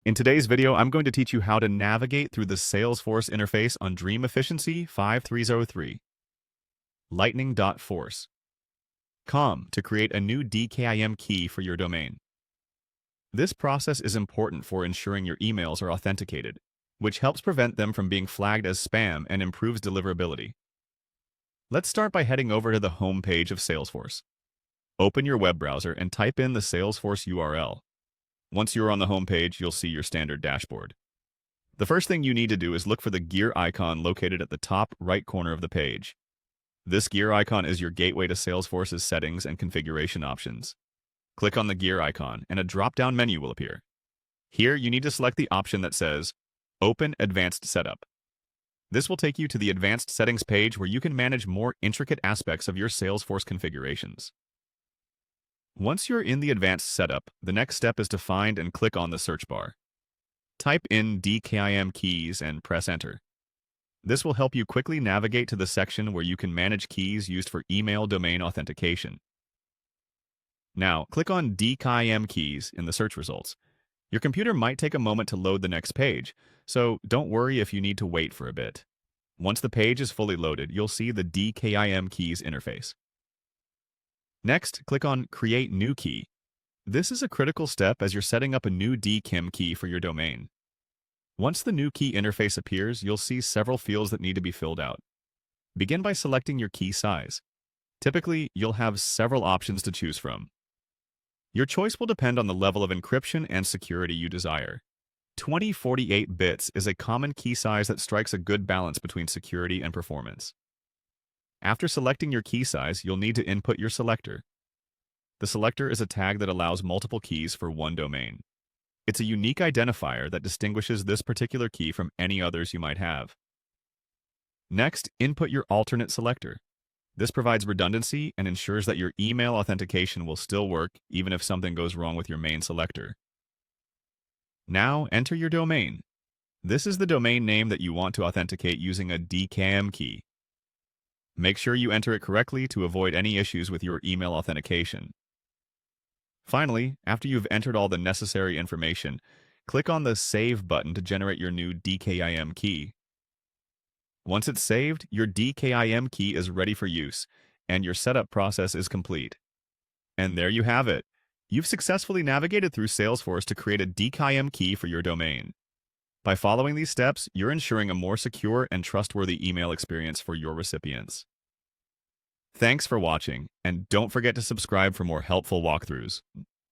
In today's video, I'm going to teach you how to navigate through the Salesforce interface on Dream Efficiency 5303. Lightning.force. Com to create a new DKIM key for your domain. This process is important for ensuring your emails are authenticated, which helps prevent them from being flagged as spam and improves deliverability. Let's start by heading over to the home page of Salesforce. Open your web browser and type in the Salesforce URL. Once you're on the home page, you'll see your standard dashboard. The first thing you need to do is look for the gear icon located at the top right corner of the page. This gear icon is your gateway to Salesforce's settings and configuration options. Click on the gear icon and a drop-down menu will appear. Here, you need to select the option that says Open Advanced Setup. This will take you to the Advanced Settings page where you can manage more intricate aspects of your Salesforce configurations. Once you're in the Advanced Setup, the next step is to find and click on the search bar. Type in DKIM keys and press Enter. This will help you quickly navigate to the section where you can manage keys used for email domain authentication. Now, click on DKIM keys in the search results. Your computer might take a moment to load the next page, so don't worry if you need to wait for a bit. Once the page is fully loaded, you'll see the DKIM keys interface. Next, click on Create New Key. This is a critical step as you're setting up a new DKIM key for your domain. Once the new key interface appears, you'll see several fields that need to be filled out. Begin by selecting your key size. Typically, you'll have several options to choose from. Your choice will depend on the level of encryption and security you desire. 2048 bits is a common key size that strikes a good balance between security and performance. After selecting your key size, you'll need to input your selector. The selector is a tag that allows multiple keys for one domain. It's a unique identifier that distinguishes this particular key from any others you might have. Next, input your alternate selector. This provides redundancy and ensures that your email authentication will still work even if something goes wrong with your main selector. Now, enter your domain. This is the domain name that you want to authenticate using a DKIM key. Make sure you enter it correctly to avoid any issues with your email authentication. Finally, after you've entered all the necessary information, click on the Save button to generate your new DKIM key. Once it's saved, your DKIM key is ready for use, and your setup process is complete. And there you have it. You've successfully navigated through Salesforce to create a DKIM key for your domain. By following these steps, you're ensuring a more secure and trustworthy email experience for your recipients. Thanks for watching, and don't forget to subscribe for more helpful walkthroughs.